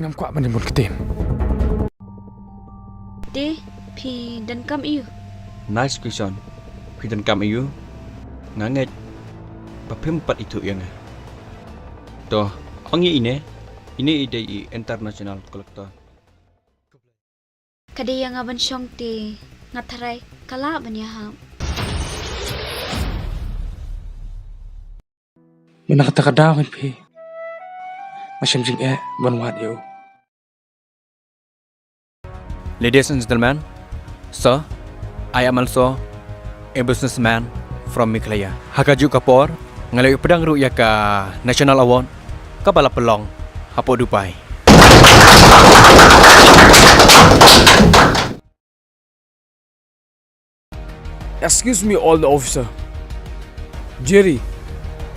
ngam kwa ban một cái tiền. Đi, thì đừng cầm yêu. Nice question. Phi dan kam iyo. Nganget. Papem pat itu yang. Toh, ongi ini. Ini ide international collector. Kadi yang aban syong ti ngatarai kala ban ya ham. Mana kata kada kan pi. Macam jing ban wat yo. Ladies and gentlemen, sir, I am also a businessman from Miklaya. Hakaju kapor ngalai pedang ru ya ka National Award ka bala pelong hapo Dubai. Excuse me, all the officer. Jerry,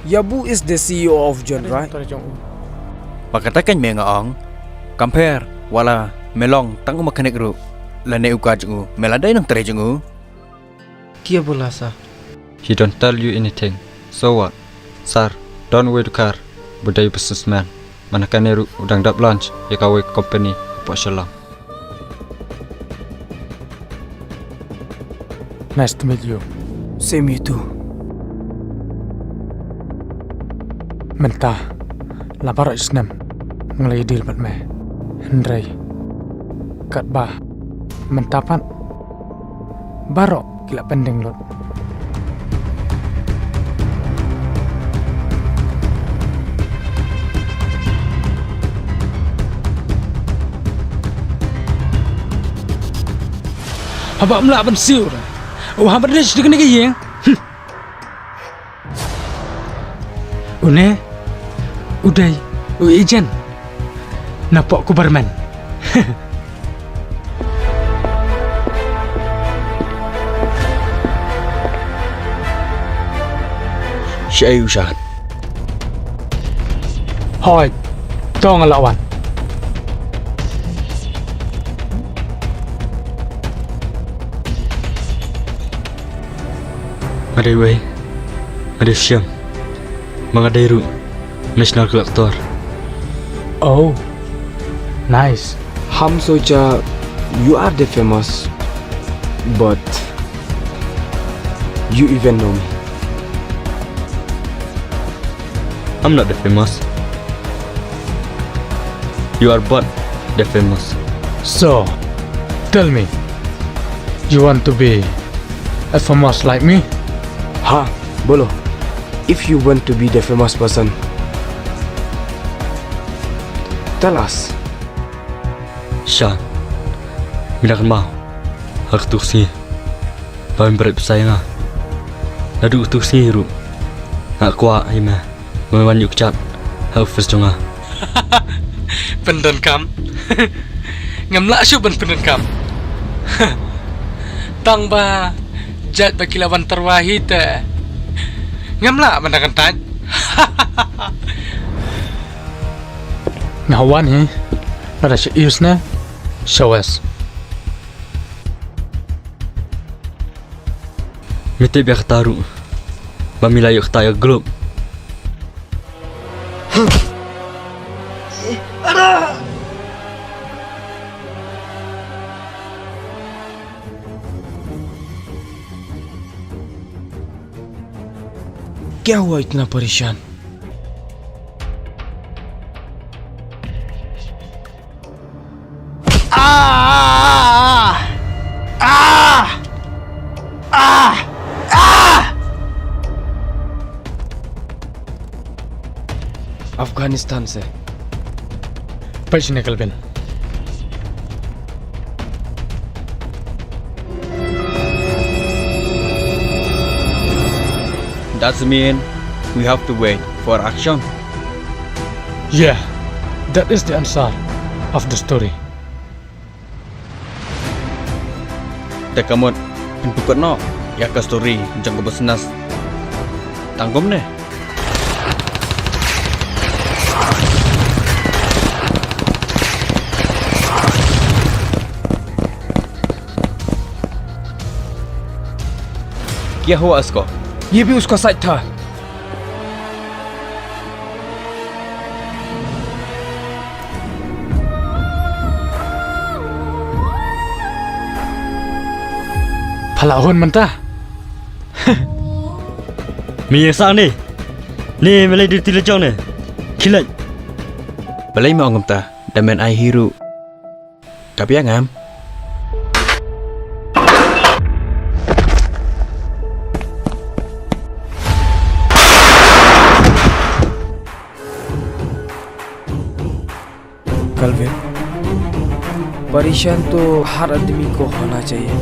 Yabu is the CEO of John, right? Pakatakan me ngaong compare wala melong tang mekanik ru lane uka jengu meladai nang tere jengu. Kia bola sa? He don't tell you anything. So what? Sir, don't wait car. Budaya businessman. Manakan eru udang dap lunch ya kawe company apa salah. Nice to meet you. Same you too. Mentah. Lapar isnam. Ngalai deal pat me. Hendrai. Kat bah. Mentapan. Barok gila pending lot. Habak melak ban siur. Oh, habak dia sedikit ni yang. Une. Udai. Ijan. Napok ku barman. Syai ushan. Hoi. Tong lawan. Madai way. Madai syam. Mengadai ru National Collector. Oh. Nice. Ham socha you are the famous, but you even know me. I'm not the famous. You are but the famous. So, tell me. You want to be as famous like me? Ha, bolo. If you want to be the famous person, tell us. Sean, minakan mau. Hak tuksi. Paling berat sayang ah. Nadu tuksi ru. Nak kuat ima. Mewan yuk cat. Hak first jonga. Pendan kam. Ngamla syu ban pendan kam. Tang ba jat bagi lawan terwahid. Ngamla mandakan taj. Ngawan ni. Pada syusna. Show us. Mete biar taru. Bamilayu tayo grup. क्या हुआ इतना परेशान? अफगानिस्तान से पैसे निकल बिन. That mean we have to wait for action. Yeah, that is the answer of the story. Tekamot pintukot no ya ka story jang ka business. Tanggom ne. क्या हुआ इसको? ये भी उसका साइड था. Halahon mentah. Mi yang sang ni. Ni malay di tilajong ni. Kilat. Balay mo ang ta, daman ay hiro. Kapya ngam. कल्विन, परेशान तो हर आदमी को होना चाहिए।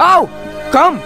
आओ, कम।